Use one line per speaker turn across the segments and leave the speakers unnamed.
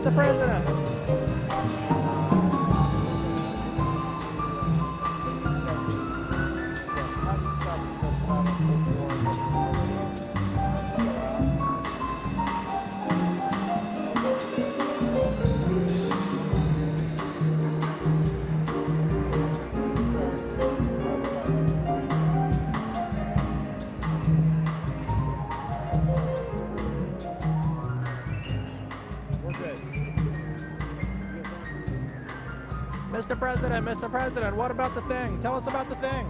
Mr. President. Mr. President, what about the thing? Tell us about the thing.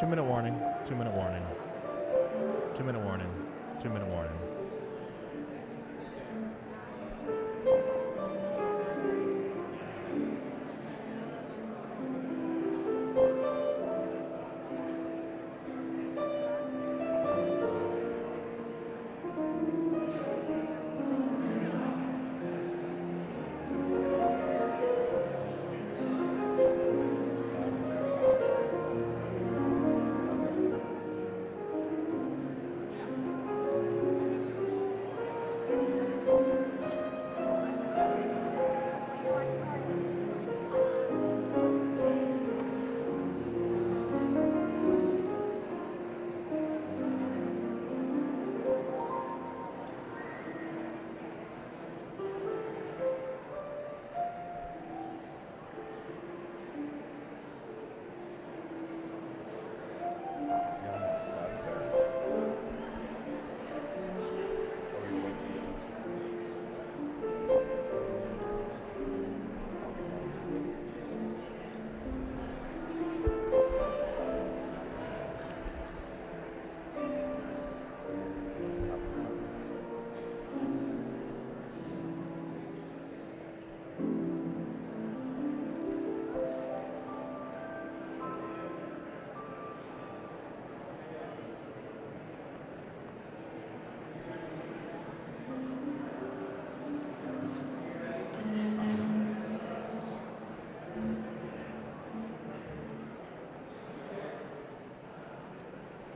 2-minute warning, 2-minute warning, 2-minute warning, 2-minute warning.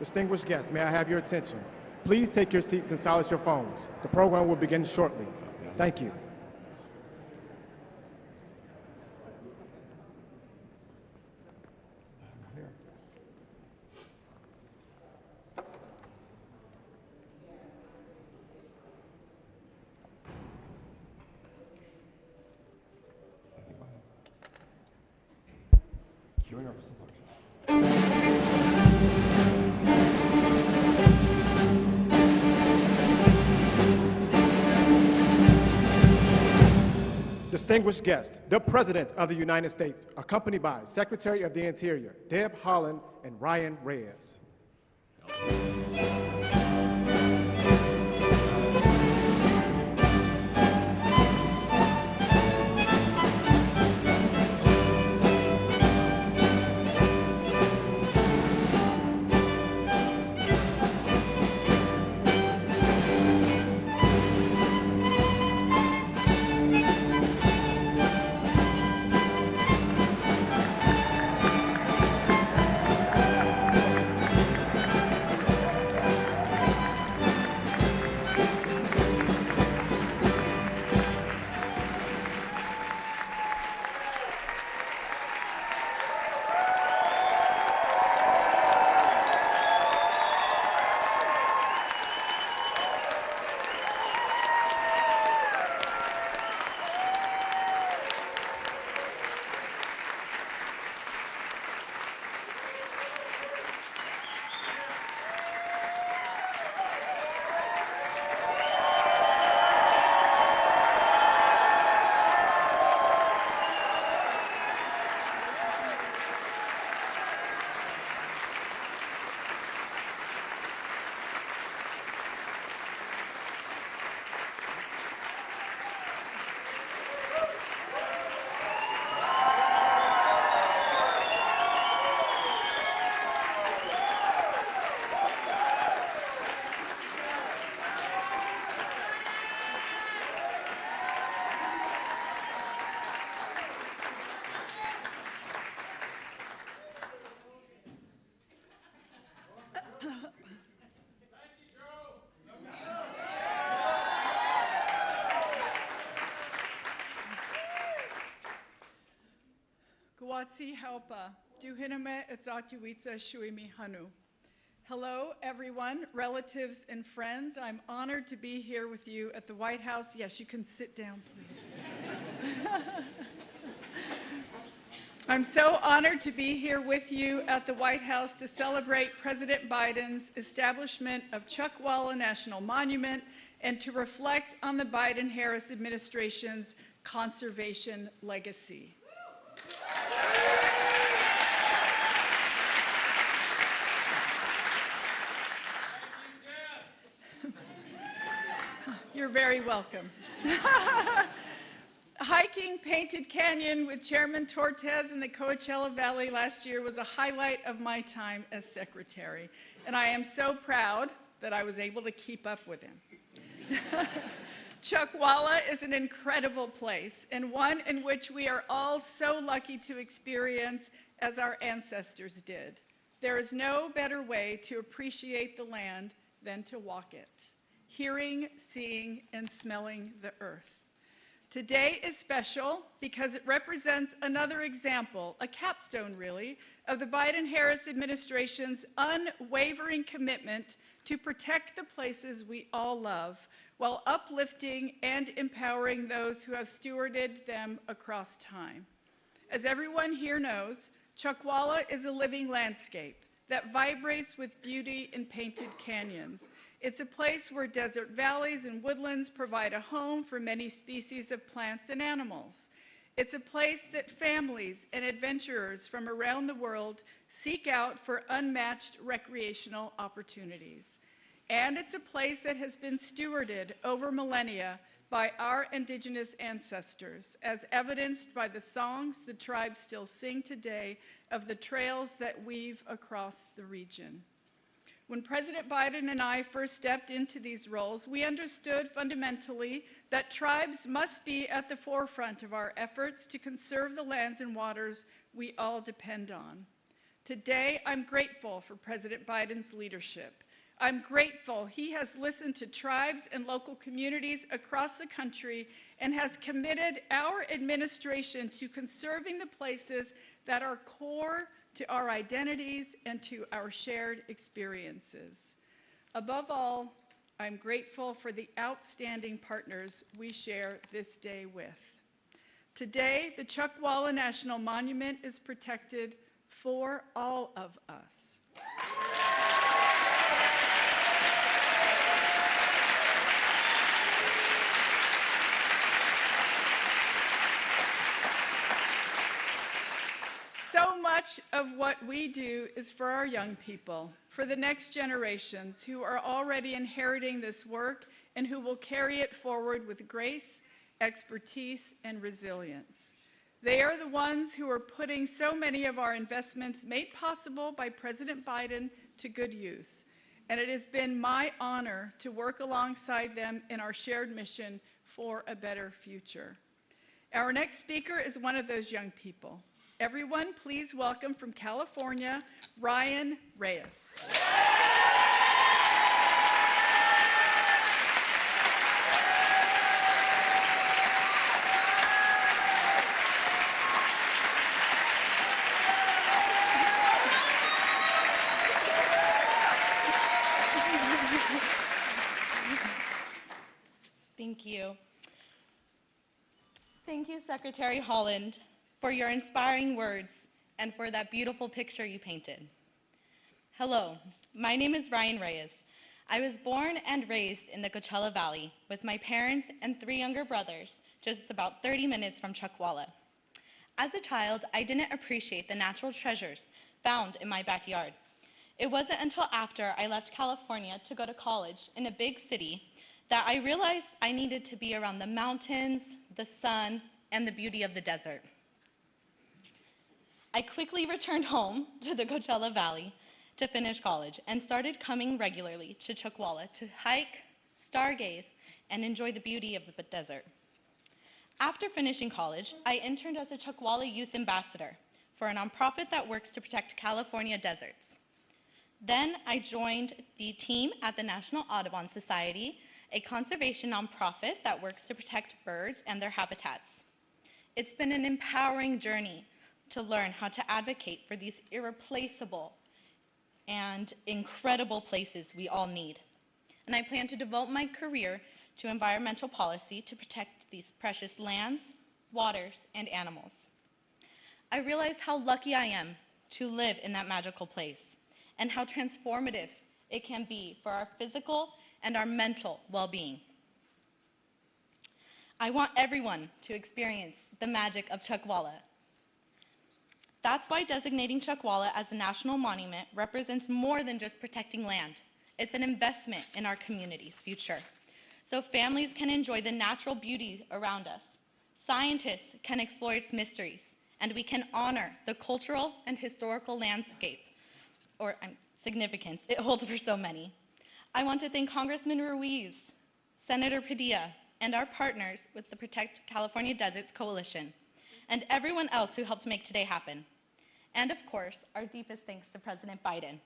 Distinguished guests, may I have your attention? Please take your seats and silence your phones. The program will begin shortly. Thank you. Distinguished guests, the President of the United States, accompanied by Secretary of the Interior, Deb Haaland and Ryan Reyes.
Gwatsi Helpa, Duhiname Etzatuitza Shuimi Hanu. Hello, everyone, relatives and friends. I'm honored to be here with you at the White House. Yes, you can sit down, please. I'm so honored to be here with you at the White House to celebrate President Biden's establishment of Chuckwalla National Monument and to reflect on the Biden-Harris administration's conservation legacy. You're very welcome. Hiking Painted Canyon with Chairman Tortes in the Coachella Valley last year was a highlight of my time as secretary, and I am so proud that I was able to keep up with him. Chuckwalla is an incredible place and one in which we are all so lucky to experience as our ancestors did. There is no better way to appreciate the land than to walk it, hearing, seeing, and smelling the earth. Today is special because it represents another example, a capstone really, of the Biden-Harris administration's unwavering commitment to protect the places we all love while uplifting and empowering those who have stewarded them across time. As everyone here knows, Chuckwalla is a living landscape that vibrates with beauty in painted canyons. It's a place where desert valleys and woodlands provide a home for many species of plants and animals. It's a place that families and adventurers from around the world seek out for unmatched recreational opportunities. And it's a place that has been stewarded over millennia by our indigenous ancestors, as evidenced by the songs the tribes still sing today of the trails that weave across the region. When President Biden and I first stepped into these roles, we understood fundamentally that tribes must be at the forefront of our efforts to conserve the lands and waters we all depend on. Today, I'm grateful for President Biden's leadership. I'm grateful he has listened to tribes and local communities across the country and has committed our administration to conserving the places that are core to our identities and to our shared experiences. Above all, I'm grateful for the outstanding partners we share this day with. Today, the Chuckwalla National Monument is protected for all of us. So much of what we do is for our young people, for the next generations who are already inheriting this work and who will carry it forward with grace, expertise, and resilience. They are the ones who are putting so many of our investments made possible by President Biden to good use. And it has been my honor to work alongside them in our shared mission for a better future. Our next speaker is one of those young people. Everyone, please welcome from California, Ryan Reyes.
Thank you. Thank you, Secretary Holland, for your inspiring words and for that beautiful picture you painted. Hello, my name is Ryan Reyes. I was born and raised in the Coachella Valley with my parents and 3 younger brothers, just about 30 minutes from Chuckwalla. As a child, I didn't appreciate the natural treasures found in my backyard. It wasn't until after I left California to go to college in a big city that I realized I needed to be around the mountains, the sun, and the beauty of the desert. I quickly returned home to the Coachella Valley to finish college and started coming regularly to Chuckwalla to hike, stargaze, and enjoy the beauty of the desert. After finishing college, I interned as a Chuckwalla Youth Ambassador for a nonprofit that works to protect California deserts. Then I joined the team at the National Audubon Society, a conservation nonprofit that works to protect birds and their habitats. It's been an empowering journey to learn how to advocate for these irreplaceable and incredible places we all need. And I plan to devote my career to environmental policy to protect these precious lands, waters, and animals. I realize how lucky I am to live in that magical place and how transformative it can be for our physical and our mental well-being. I want everyone to experience the magic of Chuckwalla. That's why designating Chuckwalla as a national monument represents more than just protecting land. It's an investment in our community's future, so families can enjoy the natural beauty around us. Scientists can explore its mysteries, and we can honor the cultural and historical landscape, or significance it holds for so many. I want to thank Congressman Ruiz, Senator Padilla, and our partners with the Protect California Deserts Coalition, and everyone else who helped make today happen. And of course, our deepest thanks to President Biden.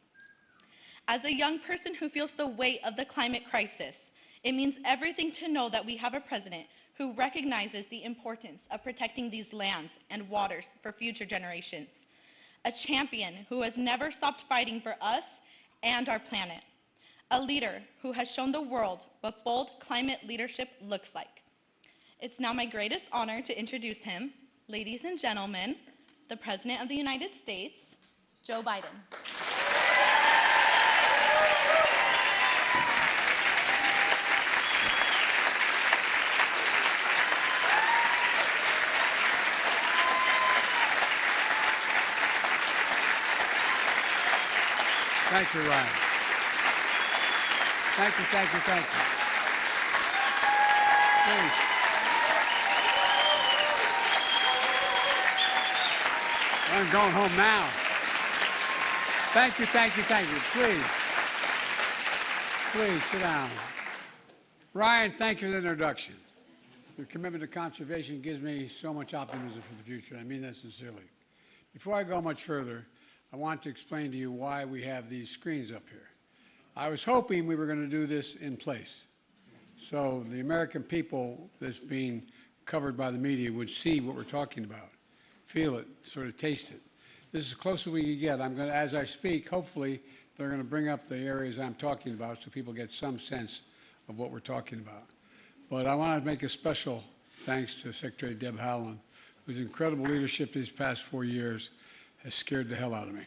As a young person who feels the weight of the climate crisis, it means everything to know that we have a president who recognizes the importance of protecting these lands and waters for future generations. A champion who has never stopped fighting for us and our planet. A leader who has shown the world what bold climate leadership looks like. It's now my greatest honor to introduce him, ladies and gentlemen, the President of the United States, Joe Biden.
Thank you, Ryan. Thank you, thank you, thank you. Please. I'm going home now. Thank you, thank you, thank you. Please. Please sit down. Ryan, thank you for the introduction. Your commitment to conservation gives me so much optimism for the future. I mean that sincerely. Before I go much further, I want to explain to you why we have these screens up here. I was hoping we were going to do this in place, so the American people that's being covered by the media would see what we're talking about, feel it, sort of taste it. This is as close as we can get. I'm going to, as I speak, hopefully they're going to bring up the areas I'm talking about so people get some sense of what we're talking about. But I want to make a special thanks to Secretary Deb Haaland, whose incredible leadership these past 4 years has scared the hell out of me.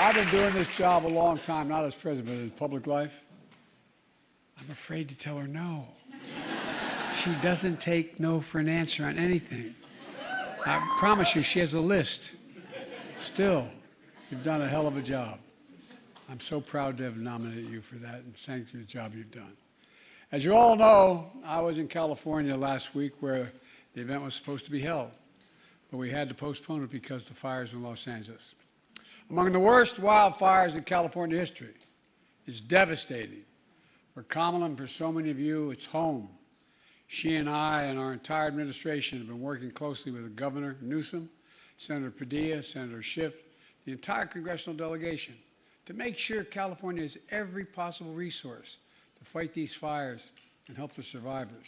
I've been doing this job a long time, not as president, but in public life. I'm afraid to tell her no. She doesn't take no for an answer on anything. I promise you, she has a list. Still, you've done a hell of a job. I'm so proud to have nominated you for that, and thank you for the job you've done. As you all know, I was in California last week where the event was supposed to be held, but we had to postpone it because of the fires in Los Angeles. Among the worst wildfires in California history. It's devastating. For Kamala and for so many of you, it's home. She and I and our entire administration have been working closely with Governor Newsom, Senator Padilla, Senator Schiff, the entire congressional delegation, to make sure California has every possible resource to fight these fires and help the survivors.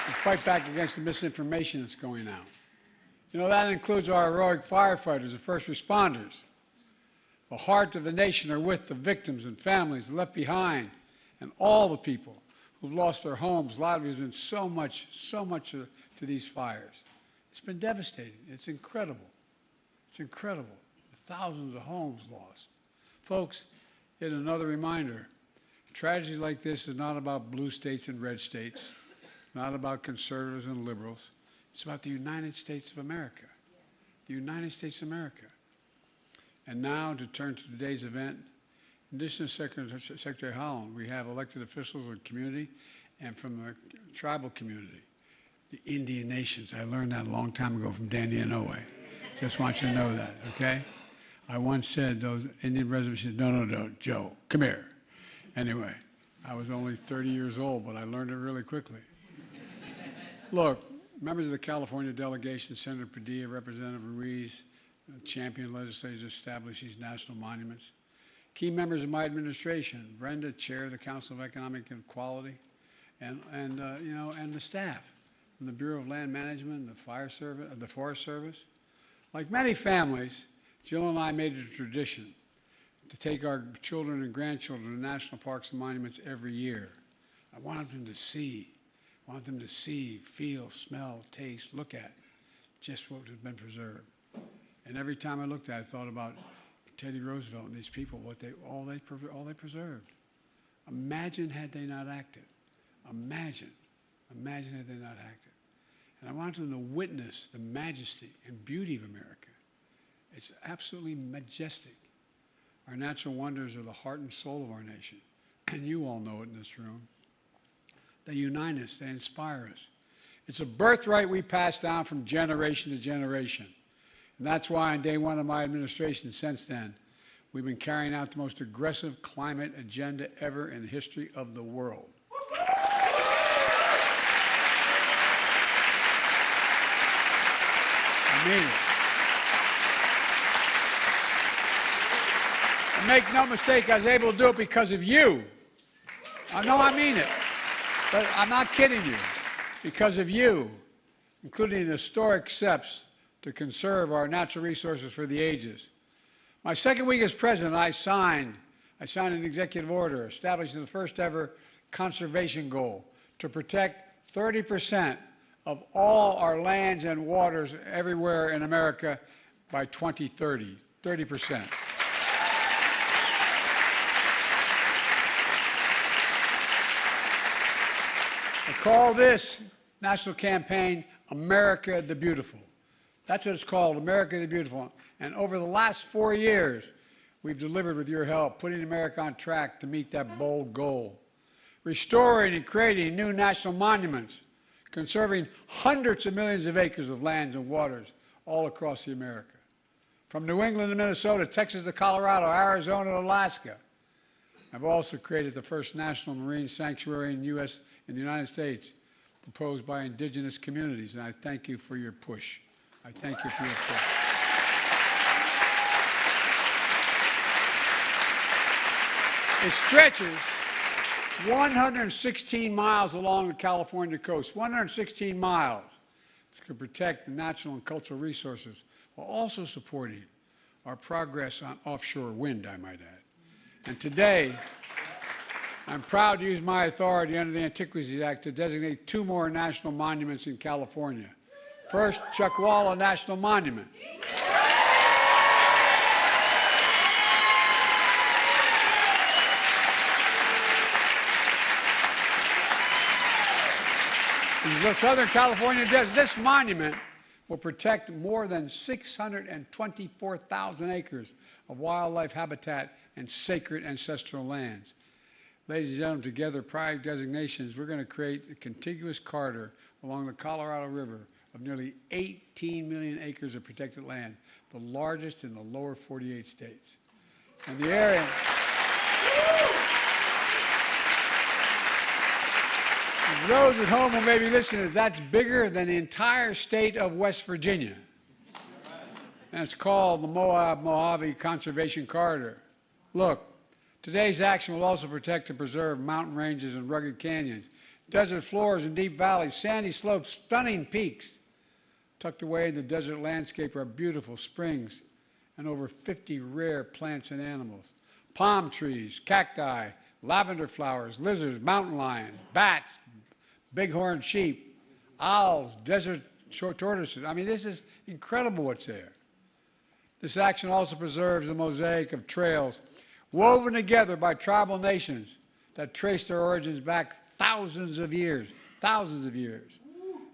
And fight back against the misinformation that's going out. You know, that includes our heroic firefighters and first responders. The heart of the nation are with the victims and families left behind, and all the people who've lost their homes, livelihoods, and so much to these fires. It's been devastating. It's incredible. It's incredible. Thousands of homes lost. Folks, yet another reminder, tragedies like this is not about blue states and red states, not about conservatives and liberals. It's about the United States of America. The United States of America. And now, to turn to today's event, in addition to Secretary Haaland, we have elected officials in the community and from the tribal community, the Indian nations. I learned that a long time ago from Danny Inouye. Just want you to know that, okay? I once said those Indian reservations said, no, Joe, come here. Anyway, I was only 30 years old, but I learned it really quickly. Look, members of the California delegation, Senator Padilla, Representative Ruiz, championed legislators to establish these national monuments. Key members of my administration, Brenda, chair of the Council of Economic Equality, and the staff from the Bureau of Land Management, the Fire Service, the Forest Service. Like many families, Jill and I made it a tradition to take our children and grandchildren to national parks and monuments every year. I wanted them to see, feel, smell, taste, look at just what has been preserved. And every time I looked at it, I thought about Teddy Roosevelt and these people, all they preserved. Imagine had they not acted. Imagine had they not acted. And I wanted them to witness the majesty and beauty of America. It's absolutely majestic. Our natural wonders are the heart and soul of our nation. And you all know it in this room. They unite us, they inspire us. It's a birthright we pass down from generation to generation. And that's why on day one of my administration since then, we've been carrying out the most aggressive climate agenda ever in the history of the world. I mean it. And make no mistake, I was able to do it because of you. No, I mean it. But I'm not kidding you. Because of you, including the historic steps to conserve our natural resources for the ages. My second week as president, I signed an executive order establishing the first ever conservation goal to protect 30% of all our lands and waters everywhere in America by 2030, 30%. I call this national campaign America the Beautiful. That's what it's called, America the Beautiful. And over the last 4 years, we've delivered with your help, putting America on track to meet that bold goal. Restoring and creating new national monuments, conserving hundreds of millions of acres of lands and waters all across the America. From New England to Minnesota, Texas to Colorado, Arizona to Alaska. I've also created the first national marine sanctuary in the United States, proposed by indigenous communities, and I thank you for your push. I thank you for your push. It stretches 116 miles along the California coast, 116 miles. To protect the natural and cultural resources while also supporting our progress on offshore wind, I might add. And today, I'm proud to use my authority under the Antiquities Act to designate 2 more national monuments in California. First, Chuckwalla National Monument. In the Southern California desert, this monument will protect more than 624,000 acres of wildlife habitat and sacred ancestral lands. Ladies and gentlemen, together, prior designations, we're going to create a contiguous corridor along the Colorado River of nearly 18 million acres of protected land, the largest in the lower 48 states. And the area... Those at home who may be listening, that's bigger than the entire state of West Virginia. And it's called the Moab-Mojave Conservation Corridor. Look, today's action will also protect and preserve mountain ranges and rugged canyons, desert floors and deep valleys, sandy slopes, stunning peaks. Tucked away in the desert landscape are beautiful springs and over 50 rare plants and animals. Palm trees, cacti, lavender flowers, lizards, mountain lions, bats, bighorn sheep, owls, desert tortoises. I mean, this is incredible what's there. This action also preserves the mosaic of trails woven together by tribal nations that trace their origins back thousands of years.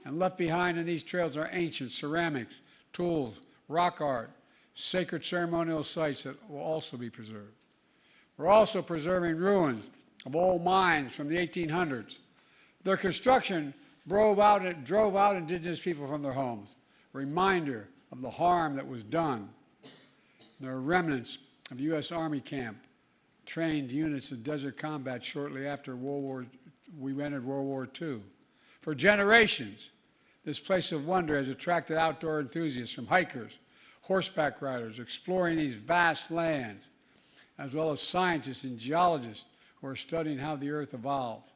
And left behind in these trails are ancient ceramics, tools, rock art, sacred ceremonial sites that will also be preserved. We're also preserving ruins of old mines from the 1800s. Their construction drove out indigenous people from their homes, a reminder of the harm that was done. There are remnants of U.S. Army camp, trained units of desert combat shortly after we entered World War II. For generations, this place of wonder has attracted outdoor enthusiasts from hikers, horseback riders exploring these vast lands, as well as scientists and geologists who are studying how the earth evolves.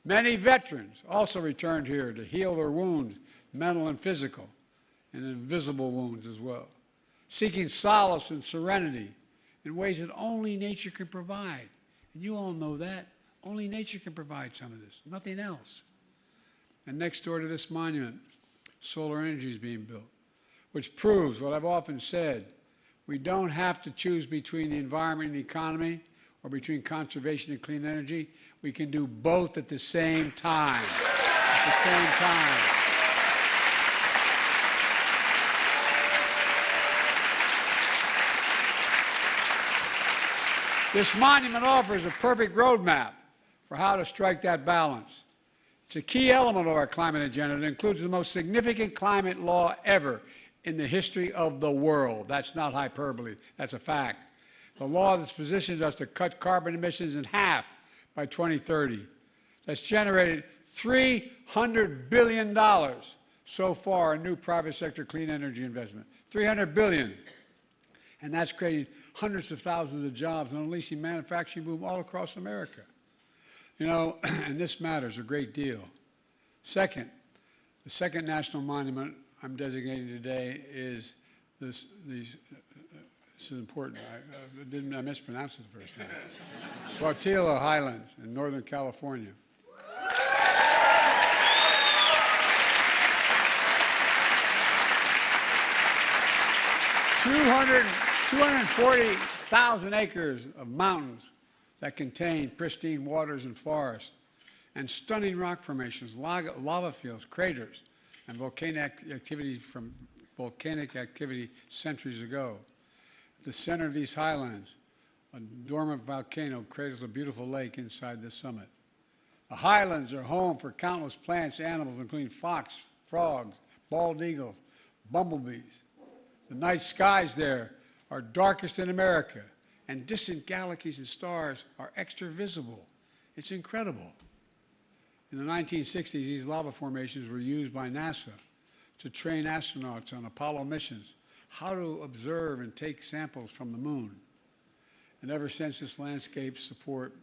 Many veterans also returned here to heal their wounds, mental and physical, and invisible wounds as well, seeking solace and serenity in ways that only nature can provide. And you all know that. Only nature can provide some of this, nothing else. And next door to this monument, solar energy is being built, which proves what I've often said. We don't have to choose between the environment and the economy, or between conservation and clean energy. We can do both at the same time. At the same time. This monument offers a perfect roadmap for how to strike that balance. It's a key element of our climate agenda that includes the most significant climate law ever in the history of the world. That's not hyperbole, that's a fact. The law that's positioned us to cut carbon emissions in half by 2030. That's generated $300 billion so far in new private sector clean energy investment. $300 billion. And that's created hundreds of thousands of jobs and unleashing manufacturing boom all across America. You know, and this matters a great deal. Second, the second national monument I'm designating today is this is important. I mispronounced it the first time. Sáttítla Highlands in Northern California. $240,000 acres of mountains that contain pristine waters and forests, and stunning rock formations, lava fields, craters, and volcanic activity centuries ago. At the center of these highlands, a dormant volcano cradles a beautiful lake inside the summit. The highlands are home for countless plants, animals, including fox, frogs, bald eagles, bumblebees. The night skies there are darkest in America, and distant galaxies and stars are extra visible. It's incredible. In the 1960s, these lava formations were used by NASA to train astronauts on Apollo missions how to observe and take samples from the moon. And ever since, this landscape support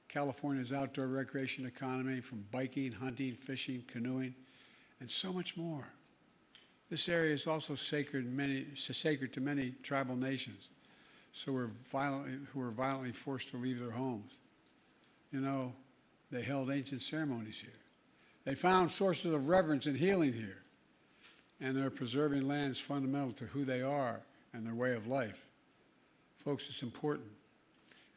California's outdoor recreation economy, from biking, hunting, fishing, canoeing, and so much more. This area is also sacred to many tribal nations, who were violently forced to leave their homes. You know, they held ancient ceremonies here. They found sources of reverence and healing here. And they're preserving lands fundamental to who they are and their way of life. Folks, it's important.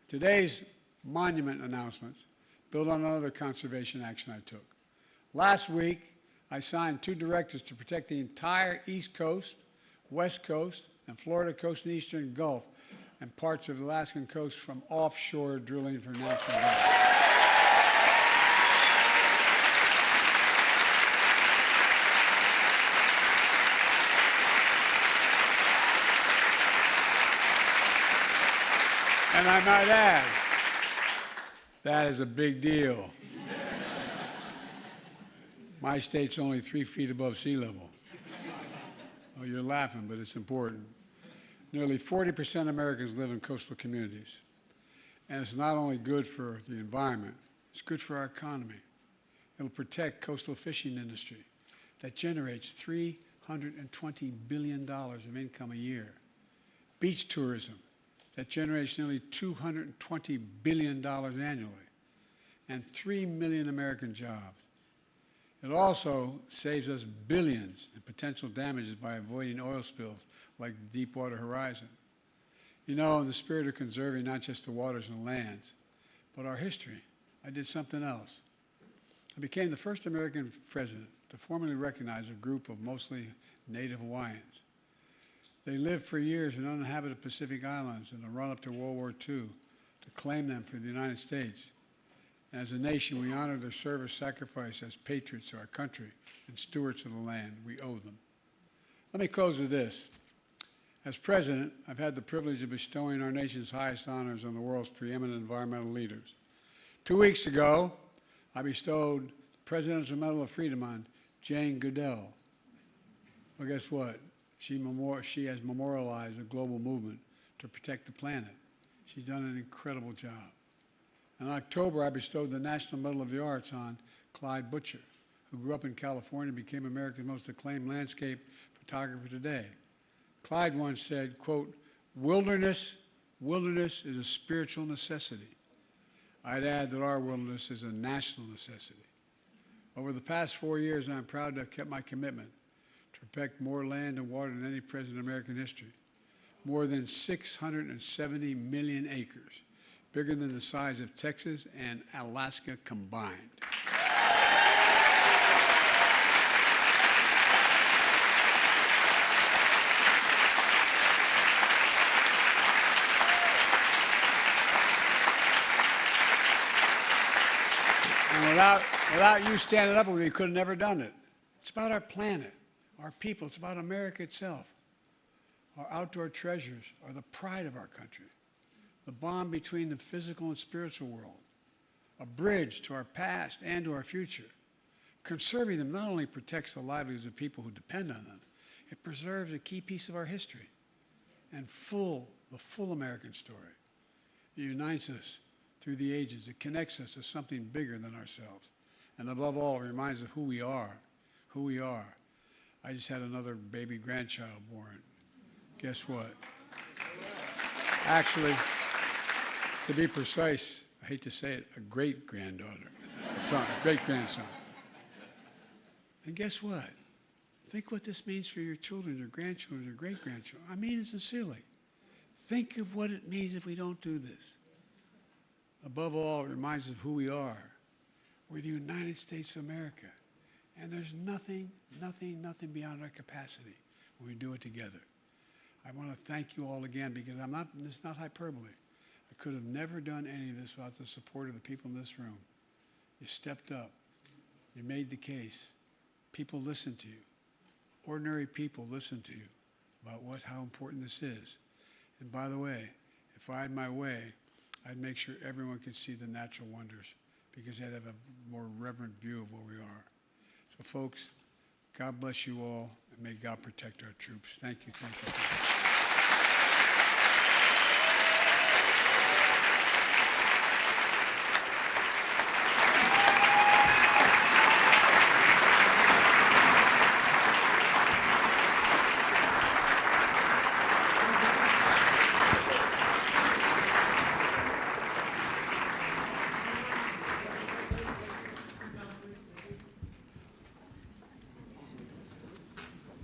Today's monument announcements build on another conservation action I took. Last week, I signed 2 directives to protect the entire East Coast, West Coast, and Florida coast and Eastern Gulf, and parts of the Alaskan coast from offshore drilling for natural gas. And I might add, that is a big deal. My state's only 3 feet above sea level. Oh, you're laughing, but it's important. Nearly 40% of Americans live in coastal communities. And it's not only good for the environment, it's good for our economy. It'll protect coastal fishing industry that generates $320 billion of income a year. Beach tourism that generates nearly $220 billion annually, and 3 million American jobs. It also saves us billions in potential damages by avoiding oil spills like the Deepwater Horizon. You know, in the spirit of conserving not just the waters and lands, but our history, I did something else. I became the first American president to formally recognize a group of mostly Native Hawaiians. They lived for years in uninhabited Pacific Islands in the run-up to World War II, to claim them for the United States. And as a nation, we honor their service sacrifice as patriots to our country and stewards of the land. We owe them. Let me close with this. As president, I've had the privilege of bestowing our nation's highest honors on the world's preeminent environmental leaders. 2 weeks ago, I bestowed the Presidential Medal of Freedom on Jane Goodell. Well, guess what? She has memorialized a global movement to protect the planet. She's done an incredible job. In October, I bestowed the National Medal of the Arts on Clyde Butcher, who grew up in California and became America's most acclaimed landscape photographer today. Clyde once said, quote, wilderness is a spiritual necessity. I'd add that our wilderness is a national necessity. Over the past 4 years, I'm proud to have kept my commitment to protect more land and water than any president in American history. More than 670 million acres, bigger than the size of Texas and Alaska combined. And without you standing up with me, we could have never done it. It's about our planet, our people. It's about America itself. Our outdoor treasures are the pride of our country, the bond between the physical and spiritual world, a bridge to our past and to our future. Conserving them not only protects the livelihoods of people who depend on them, it preserves a key piece of our history and the full American story. It unites us through the ages. It connects us to something bigger than ourselves. And above all, it reminds us of who we are, who we are. I just had another baby grandchild born. Guess what? Actually, to be precise, I hate to say it, a great-granddaughter, a great-grandson. And guess what? Think what this means for your children, your grandchildren, your great-grandchildren. I mean it sincerely. Think of what it means if we don't do this. Above all, it reminds us of who we are. We're the United States of America. And there's nothing beyond our capacity when we do it together. I want to thank you all again because this is not hyperbole. I could have never done any of this without the support of the people in this room. You stepped up. You made the case. People listened to you. Ordinary people listened to you about how important this is. And by the way, if I had my way, I'd make sure everyone could see the natural wonders because they'd have a more reverent view of where we are. So folks, God bless you all, and may God protect our troops. Thank you, thank you. Thank you.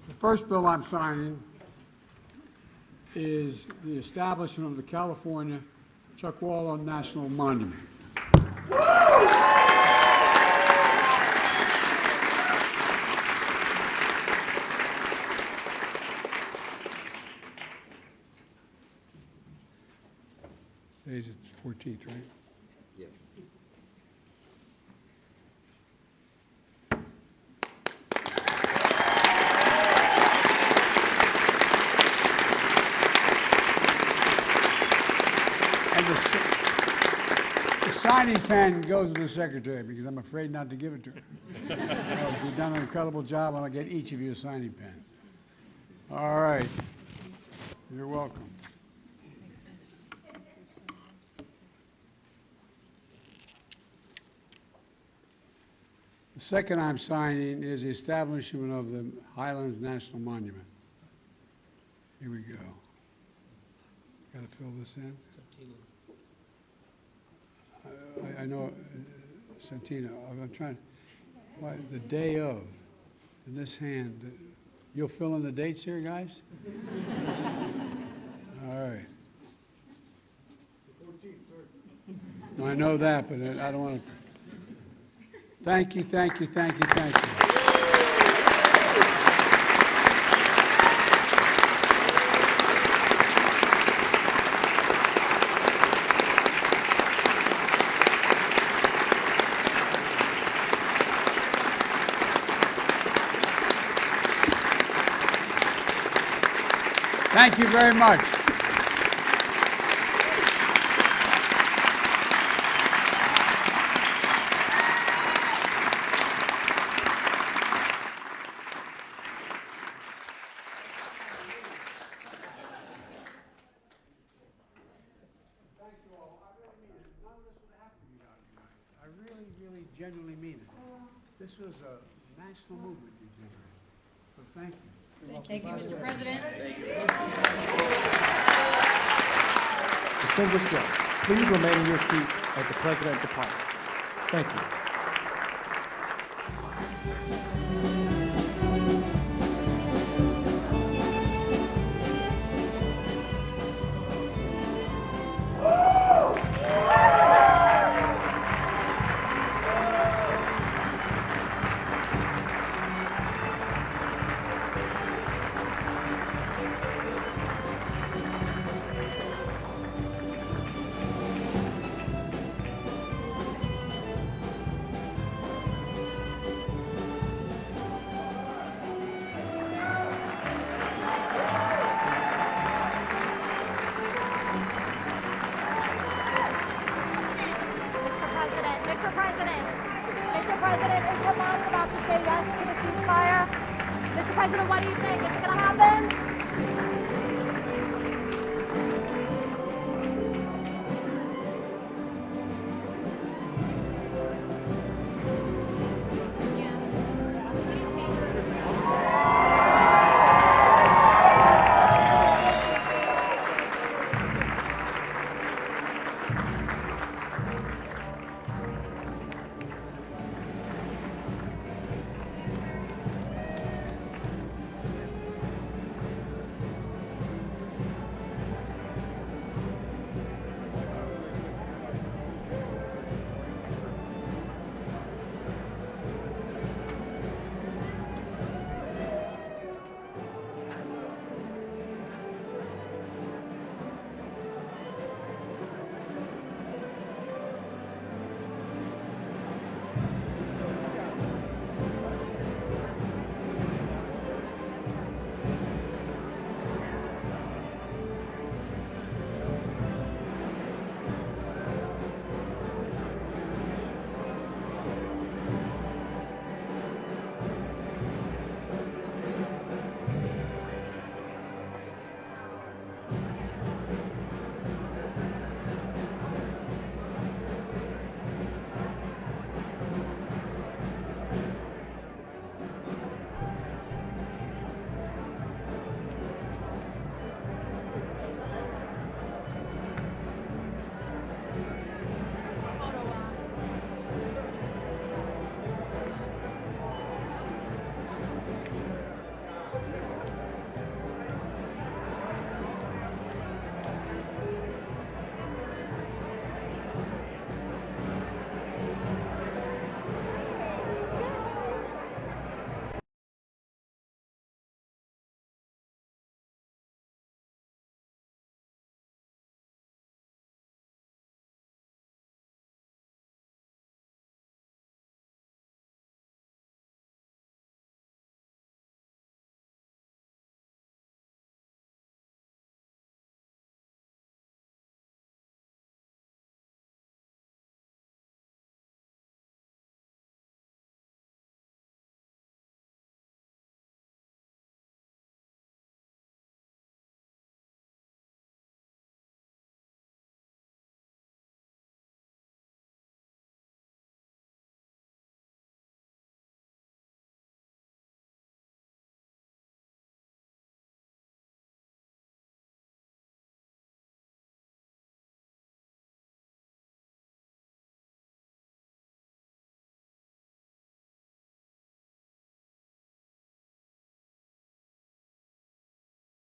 The first bill I'm signing is the establishment of the California Chuckwalla National Monument. Today's the 14th, right?
Yeah.
The signing pen goes to the secretary because I'm afraid not to give it to her. You've done an incredible job, and I'll get each of you a signing pen. All right. You're welcome. The second I'm signing is the establishment of the Highlands National Monument. Here we go. Got to fill this in. I know, Santina, I'm trying, the day of, in this hand, you'll fill in the dates here, guys? All right. No, I know that, but I don't want to. Thank you, thank you, thank you, thank you. Thank you very much. I really genuinely mean it. This was a national movement you generated. So thank you.
Thank you, Mr. President.
Distinguished guests, please remain in your seat as the President departs. Thank you.
Mr. President, is Hamas about to say yes to the ceasefire? Mr. President, what do you think?